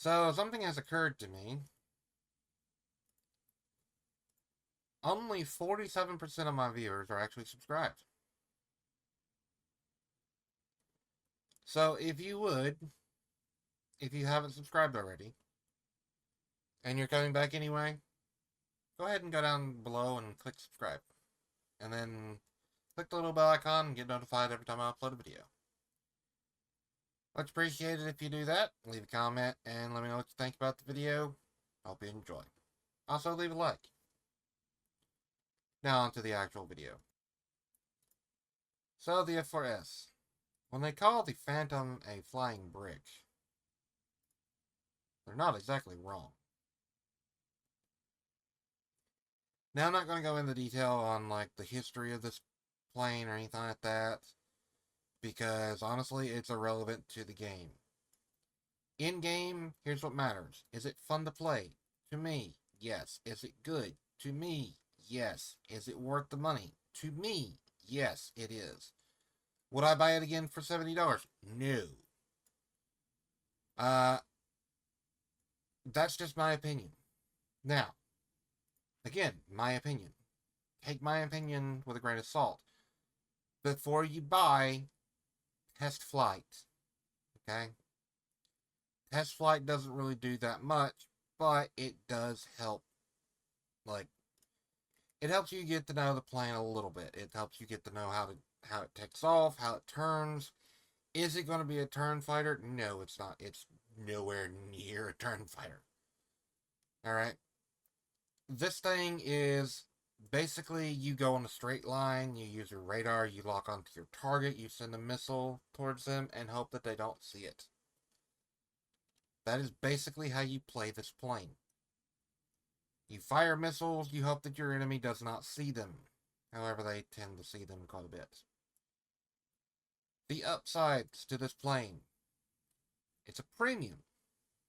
So, something has occurred to me. Only 47% of my viewers are actually subscribed. So, if you haven't subscribed already, and you're coming back anyway, go ahead and go down below and click subscribe. And then click the little bell icon and get notified every time I upload a video. Much appreciated if you do that. Leave a comment and let me know what you think about the video. Hope you enjoy. Also, leave a like. Now on to the actual video. So, the f4s. When they call the Phantom a flying brick, they're not exactly wrong. Now, I'm not going to go into detail on, like, the history of this plane or anything like that, because, honestly, it's irrelevant to the game. In-game, here's what matters. Is it fun to play? To me, yes. Is it good? To me, yes. Is it worth the money? To me, yes, it is. Would I buy it again for $70? No. That's just my opinion. Now, again, my opinion. Take my opinion with a grain of salt. Before you buy, test flight. Okay? Test flight doesn't really do that much, but it does help. Like, it helps you get to know the plane a little bit. It helps you get to know how it takes off, how it turns. Is it going to be a turn fighter? No, it's not. It's nowhere near a turn fighter. Alright? This thing is basically you go on a straight line, you use your radar, you lock onto your target, you send a missile towards them, and hope that they don't see it. That is basically how you play this plane. You fire missiles, you hope that your enemy does not see them. However, they tend to see them quite a bit. The upsides to this plane. It's a premium.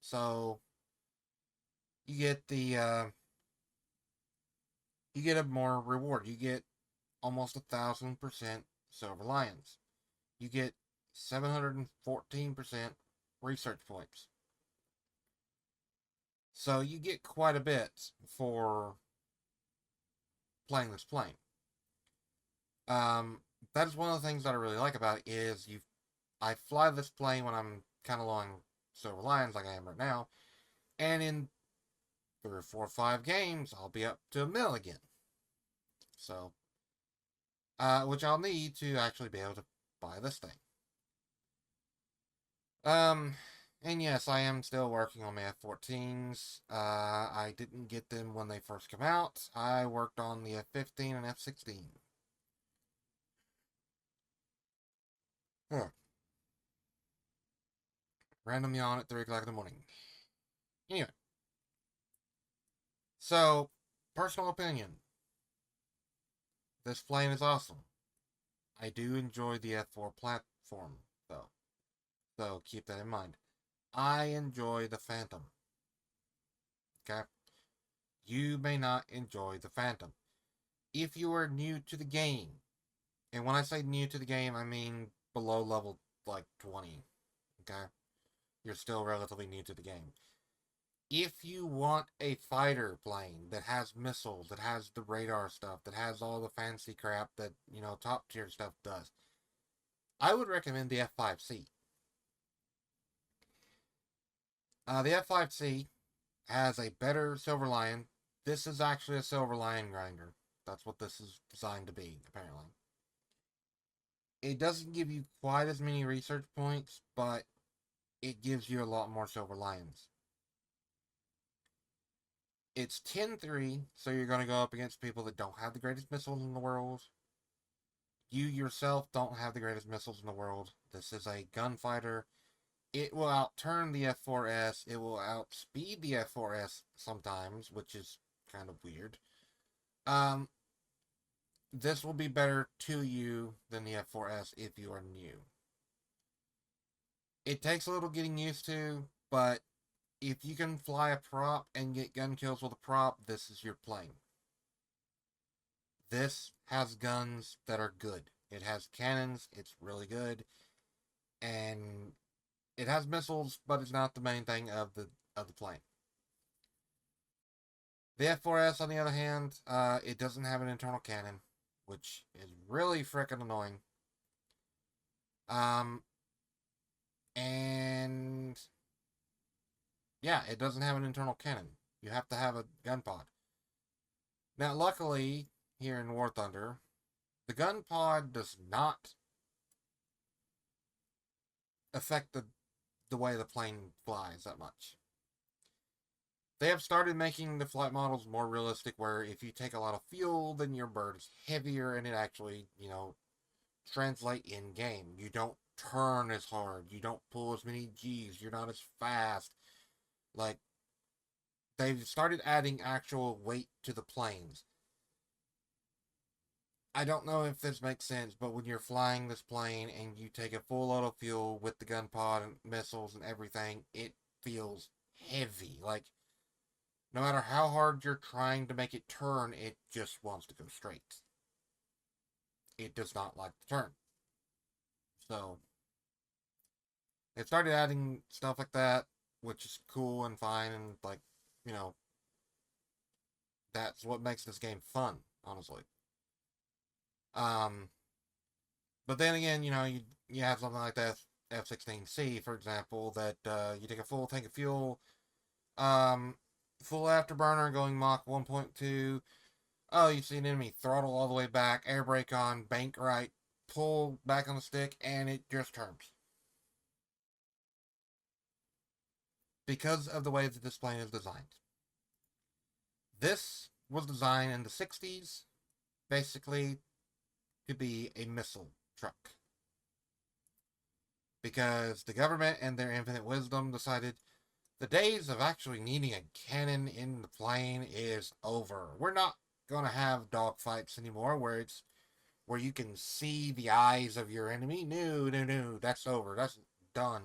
So, you get you get a more reward. You get almost 1,000% Silver Lions. You get 714% research points. So you get quite a bit for playing this plane. That is one of the things that I really like about it is I fly this plane when I'm kind of low on Silver Lions like I am right now, and in 3 or 4 or 5 games, I'll be up to a mil again. So, which I'll need to actually be able to buy this thing. And yes, I am still working on my F14s. I didn't get them when they first come out. I worked on the F15 and F16. Huh. Random yawn at 3 o'clock in the morning. Anyway. So, personal opinion. This plane is awesome. I do enjoy the F4 platform, though. So, keep that in mind. I enjoy the Phantom. Okay? You may not enjoy the Phantom. If you are new to the game, and when I say new to the game, I mean below level, like, 20. Okay? You're still relatively new to the game. If you want a fighter plane that has missiles, that has the radar stuff, that has all the fancy crap that, top tier stuff does, I would recommend the F5C. The F5C has a better Silver Lion. This is actually a Silver Lion grinder. That's what this is designed to be, apparently. It doesn't give you quite as many research points, but it gives you a lot more Silver Lions. It's 10-3, so you're going to go up against people that don't have the greatest missiles in the world. You yourself don't have the greatest missiles in the world. This is a gunfighter. It will outturn the f4s. It will outspeed the f4s sometimes, which is kind of weird. This will be better to you than the f4s if you are new. It takes a little getting used to, but if you can fly a prop and get gun kills with a prop, this is your plane. This has guns that are good. It has cannons, it's really good. And it has missiles, but it's not the main thing of the of the plane. The F4s, on the other hand, it doesn't have an internal cannon, which is really freaking annoying. And yeah, it doesn't have an internal cannon. You have to have a gun pod. Now, luckily, here in War Thunder, the gun pod does not affect the way the plane flies that much. They have started making the flight models more realistic, where if you take a lot of fuel, then your bird is heavier, and it actually, translate in game. You don't turn as hard. You don't pull as many G's. You're not as fast. Like, they've started adding actual weight to the planes. I don't know if this makes sense, but when you're flying this plane and you take a full load of fuel with the gun pod and missiles and everything, it feels heavy. Like, no matter how hard you're trying to make it turn, it just wants to go straight. It does not like to turn. So, they started adding stuff like that, which is cool and fine, and, like, you know, that's what makes this game fun, honestly. Um, but then again, you have something like that F-16C, for example, that you take a full tank of fuel, um, full afterburner going Mach 1.2. Oh, you see an enemy, throttle all the way back, air brake on, bank right, pull back on the stick, and it just turns. Because of the way that this plane is designed. This was designed in the 60s, basically to be a missile truck. Because the government, and their infinite wisdom, decided the days of actually needing a cannon in the plane is over. We're not going to have dogfights anymore where you can see the eyes of your enemy. No, no, no. That's over. That's done.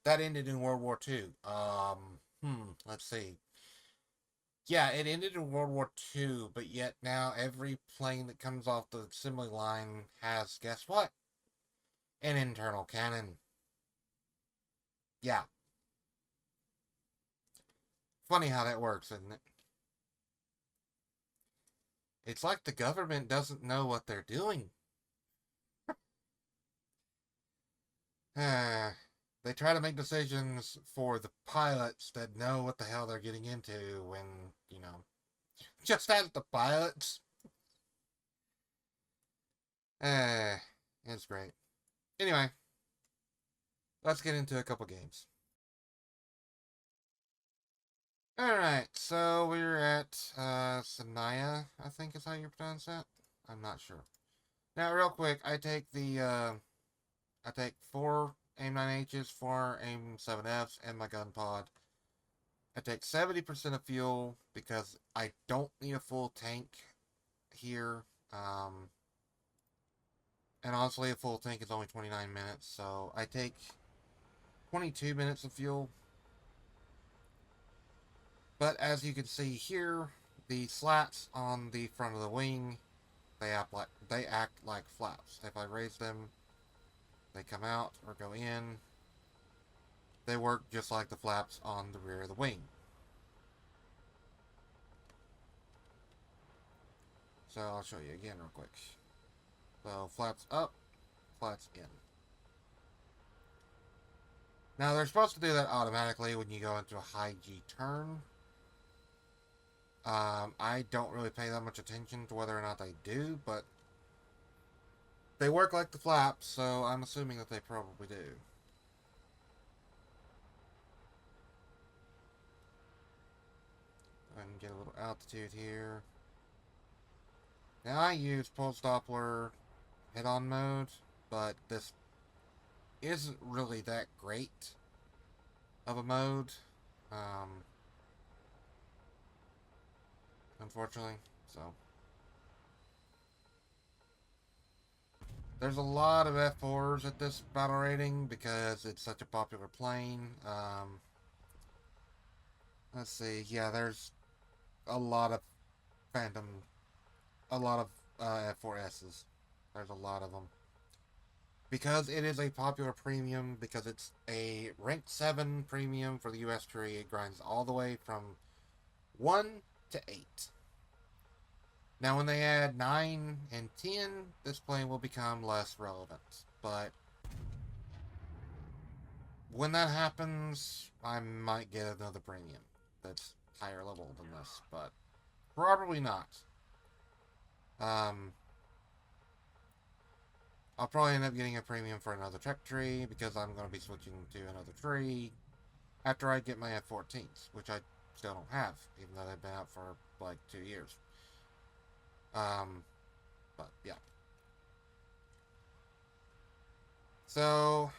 That ended in World War II. Let's see. Yeah, it ended in World War II, but yet now every plane that comes off the assembly line has, guess what? An internal cannon. Yeah. Funny how that works, isn't it? It's like the government doesn't know what they're doing. They try to make decisions for the pilots that know what the hell they're getting into when, just as the pilots. It's great. Anyway, let's get into a couple games. Alright, so we're at Sanaya, I think is how you pronounce that. I'm not sure. Now, real quick, I take 4 AIM-9Hs, 4 AIM-7Fs, and my gun pod. I take 70% of fuel because I don't need a full tank here. And honestly, a full tank is only 29 minutes, so I take 22 minutes of fuel. But as you can see here, the slats on the front of the wing, they act like flaps. If I raise them, they come out or go in. They work just like the flaps on the rear of the wing. So I'll show you again real quick. So flaps up, flaps in. Now they're supposed to do that automatically when you go into a high G turn. I don't really pay that much attention to whether or not they do, but they work like the flaps, so I'm assuming that they probably do. Go ahead and get a little altitude here. Now I use pulse Doppler head-on mode, but this isn't really that great of a mode, unfortunately. So there's a lot of f4s at this battle rating because it's such a popular plane. Let's see. Yeah, there's a lot of Phantom, a lot of f4s's. There's a lot of them. because it is a popular premium, because it's a rank 7 premium for the US tree, it grinds all the way from 1 to 8. Now, when they add 9 and 10, this plane will become less relevant. But when that happens, I might get another premium that's higher level than this, but probably not. Um, I'll probably end up getting a premium for another tech tree because I'm going to be switching to another tree after I get my F14s, which I still don't have, even though they've been out for like 2 years. But yeah. So,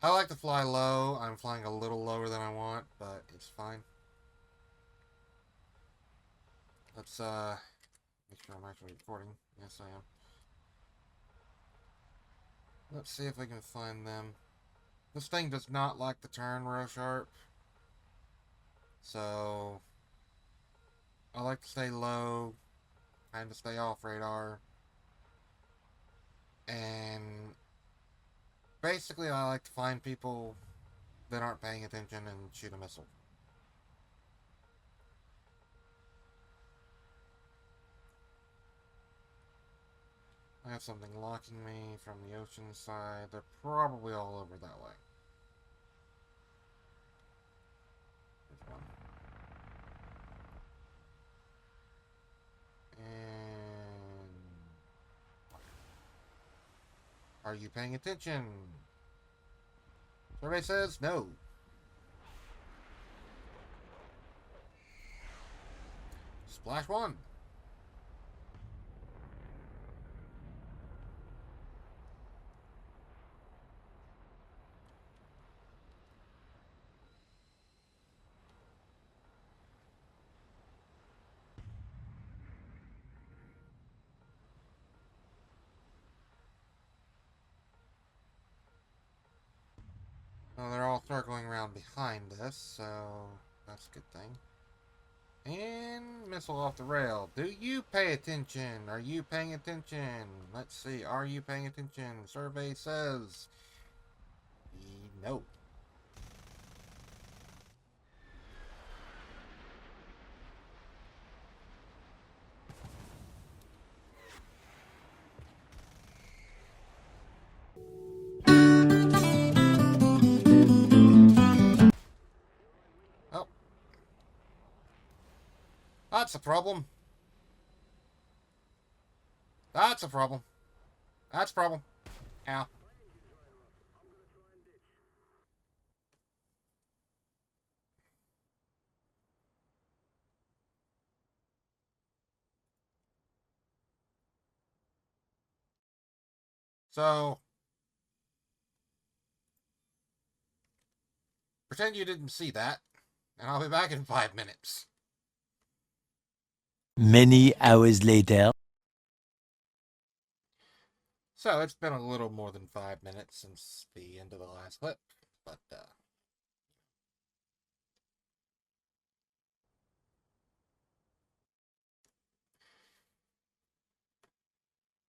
I like to fly low. I'm flying a little lower than I want, but it's fine. Let's make sure I'm actually recording. Yes, I am. Let's see if I can find them. This thing does not like to turn real sharp. So, I like to stay low, kind of stay off radar. And basically, I like to find people that aren't paying attention and shoot a missile. I have something locking me from the ocean side. They're probably all over that way. There's one. And are you paying attention? Survey says no. Splash one. Well, they're all circling around behind us, so that's a good thing. And missile off the rail. Do you pay attention? Are you paying attention? Let's see. Are you paying attention? Survey says no. Oh, that's a problem. That's a problem. That's a problem. Ow. So, pretend you didn't see that, and I'll be back in 5 minutes. Many hours later. So, it's been a little more than 5 minutes since the end of the last clip, but,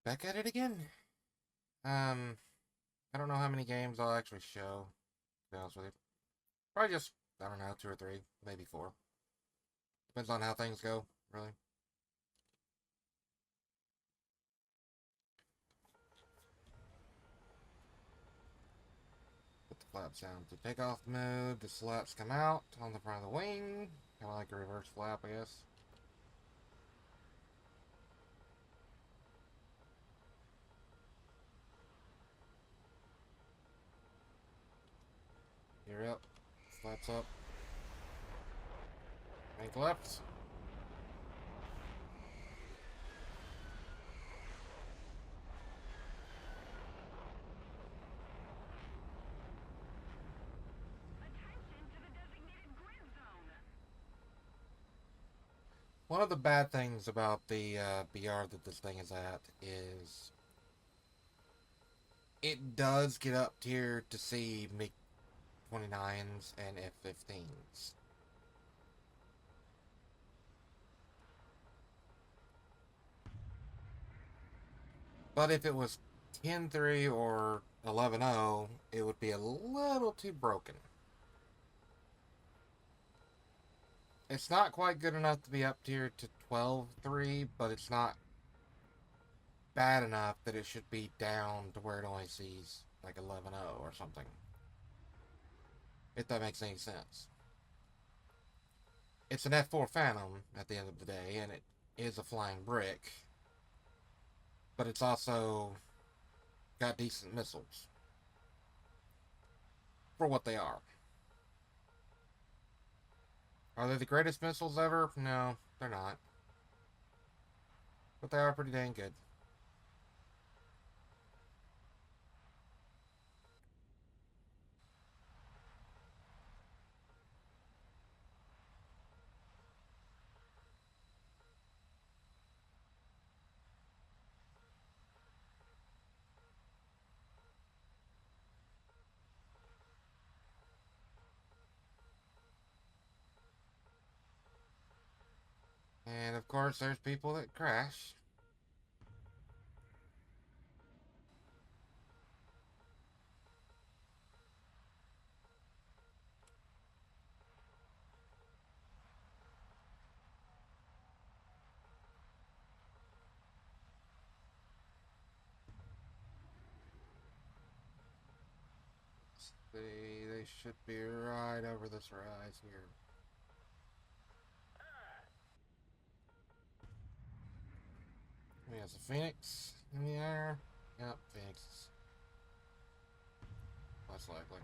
back at it again. I don't know how many games I'll actually show, to be honest with you. Probably just, I don't know, 2 or 3, maybe 4. Depends on how things go, really. Put the flaps down to takeoff mode. The slats come out on the front of the wing. Kind of like a reverse flap, I guess. Gear up. Flaps up. Bank left. One of the bad things about the BR that this thing is at is it does get up tier to see MiG-29s and F-15s. But if it was 10.3 or 11.0, it would be a little too broken. It's not quite good enough to be up tier to 12.3, but it's not bad enough that it should be down to where it only sees like 11.0 or something. If that makes any sense. It's an F4 Phantom at the end of the day, and it is a flying brick, but it's also got decent missiles for what they are. Are they the greatest missiles ever? No, they're not. But they are pretty dang good. And of course, there's people that crash. They should be right over this rise here. We have a Phoenix in the air. Yep, Phoenix is less likely.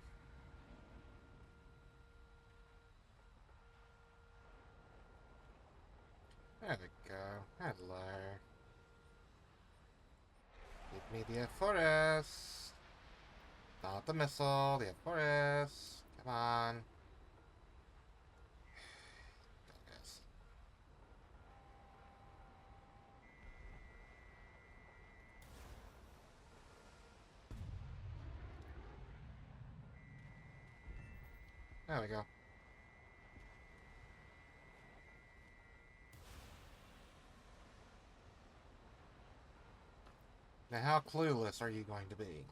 There we go. Hello. Give me the f4s. Not the missile, the f4s. Come on. Yes. There we go. Now, how clueless are you going to be?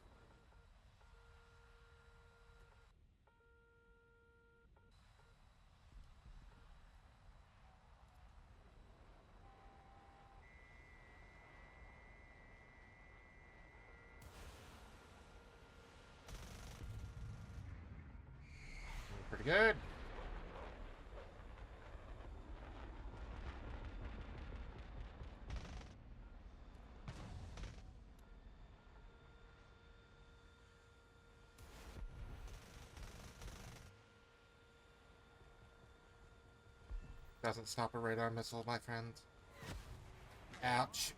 Pretty good. Doesn't stop a radar missile, my friend. Ouch.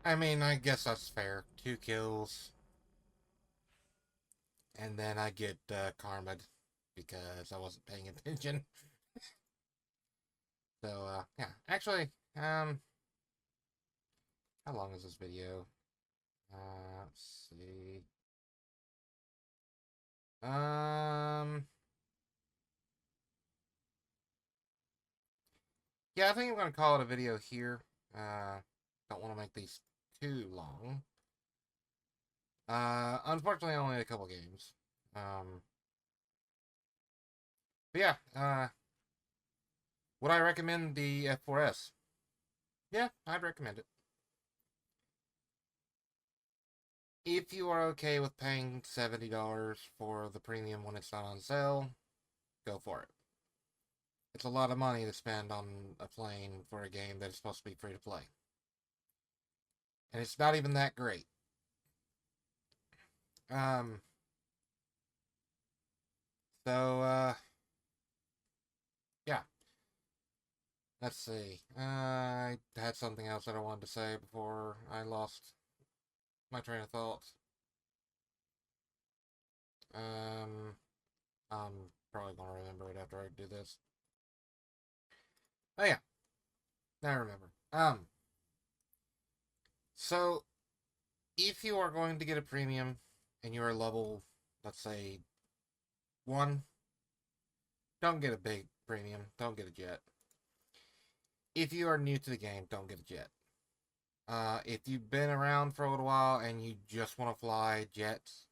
I mean, I guess that's fair. 2 kills. And then I get karma'd because I wasn't paying attention. So, yeah. Actually, how long is this video? Let's see. Yeah, I think I'm going to call it a video here. Don't want to make these too long. Unfortunately, only a couple games. But yeah, would I recommend the f4s? Yeah, I'd recommend it. If you are okay with paying $70 for the premium when it's not on sale, go for it. It's a lot of money to spend on a plane for a game that is supposed to be free to play. And it's not even that great. Um, so, yeah. Let's see. I had something else that I wanted to say before I lost my train of thought. I'm probably going to remember it after I do this. Oh, yeah. Now I remember. So, if you are going to get a premium and you're level let's say, one, don't get a big premium. Don't get a jet. If you are new to the game, don't get a jet. If you've been around for a little while and you just want to fly jets,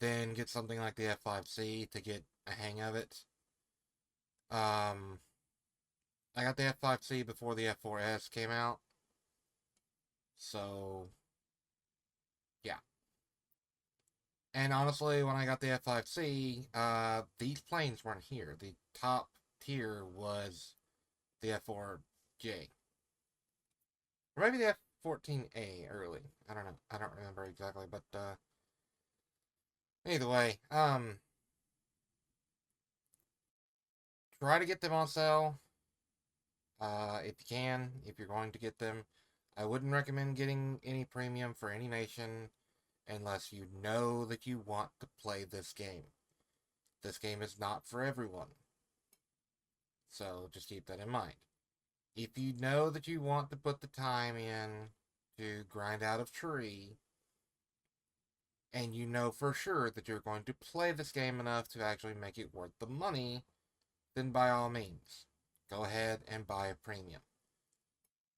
then get something like the F5C to get a hang of it. I got the F5C before the F4s came out. So, yeah. And honestly, when I got the F5C, these planes weren't here. The top tier was the F4J. Or maybe the F14A early. I don't know. I don't remember exactly, but, either way, try to get them on sale. If you can, if you're going to get them. I wouldn't recommend getting any premium for any nation unless you know that you want to play this game. This game is not for everyone. So just keep that in mind. If you know that you want to put the time in to grind out a tree, and you know for sure that you're going to play this game enough to actually make it worth the money, then by all means, go ahead and buy a premium.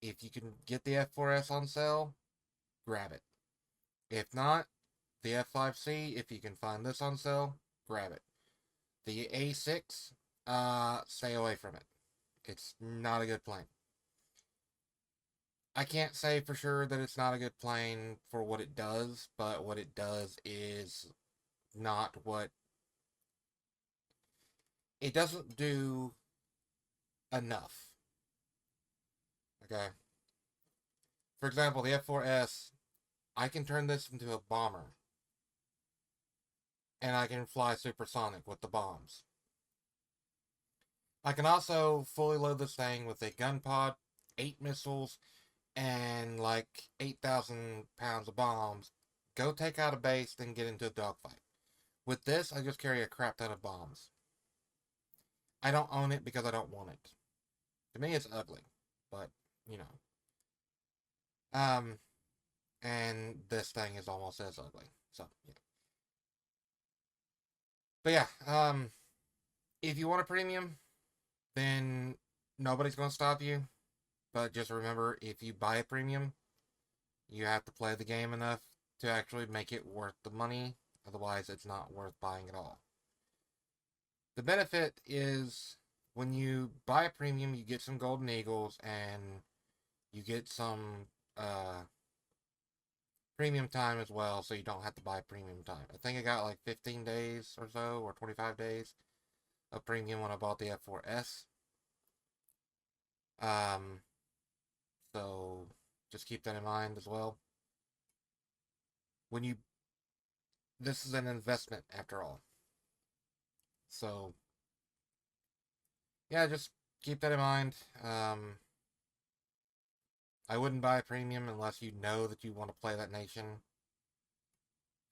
If you can get the F4s on sale, grab it. If not, the F5C, if you can find this on sale, grab it. The A6, stay away from it. It's not a good plane. I can't say for sure that it's not a good plane for what it does, but what it does is not what... It doesn't do enough. Okay? For example, the F4S, I can turn this into a bomber. And I can fly supersonic with the bombs. I can also fully load this thing with a gun pod, 8 missiles, and like 8,000 pounds of bombs. Go take out a base, then get into a dogfight. With this, I just carry a crap ton of bombs. I don't own it because I don't want it. To me, it's ugly. But, you know. And this thing is almost as ugly. So, yeah. But yeah, if you want a premium, then nobody's going to stop you. But just remember, if you buy a premium, you have to play the game enough to actually make it worth the money. Otherwise, it's not worth buying at all. The benefit is when you buy a premium, you get some golden eagles and you get some premium time as well, so you don't have to buy premium time. I think I got like 15 days or so, or 25 days of premium when I bought the F4S. So just keep that in mind as well. This is an investment after all. So, yeah, just keep that in mind. I wouldn't buy a premium unless you know that you want to play that nation.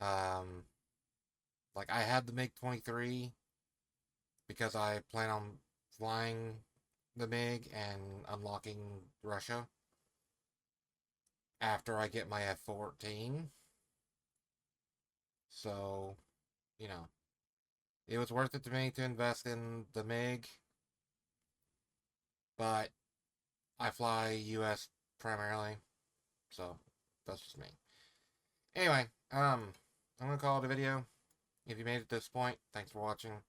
Like I have the MiG-23 because I plan on flying the MiG and unlocking Russia after I get my F-14. So, you know, it was worth it to me to invest in the MiG, but I fly US primarily, so that's just me. Anyway, I'm gonna call it a video. If you made it to this point, thanks for watching.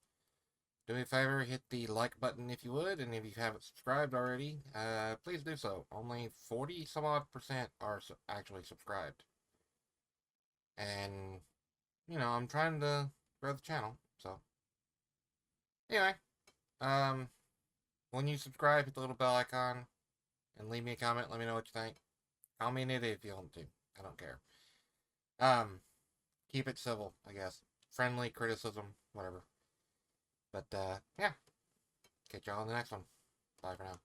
Do me a favor, hit the like button if you would, and if you haven't subscribed already, please do so. Only 40 some odd % are actually subscribed. And, you know, I'm trying to grow the channel, so. Anyway, when you subscribe, hit the little bell icon, and leave me a comment, let me know what you think. Call me an idiot if you want to. I don't care. Keep it civil, I guess. Friendly criticism, whatever. But, yeah. Catch y'all on the next one. Bye for now.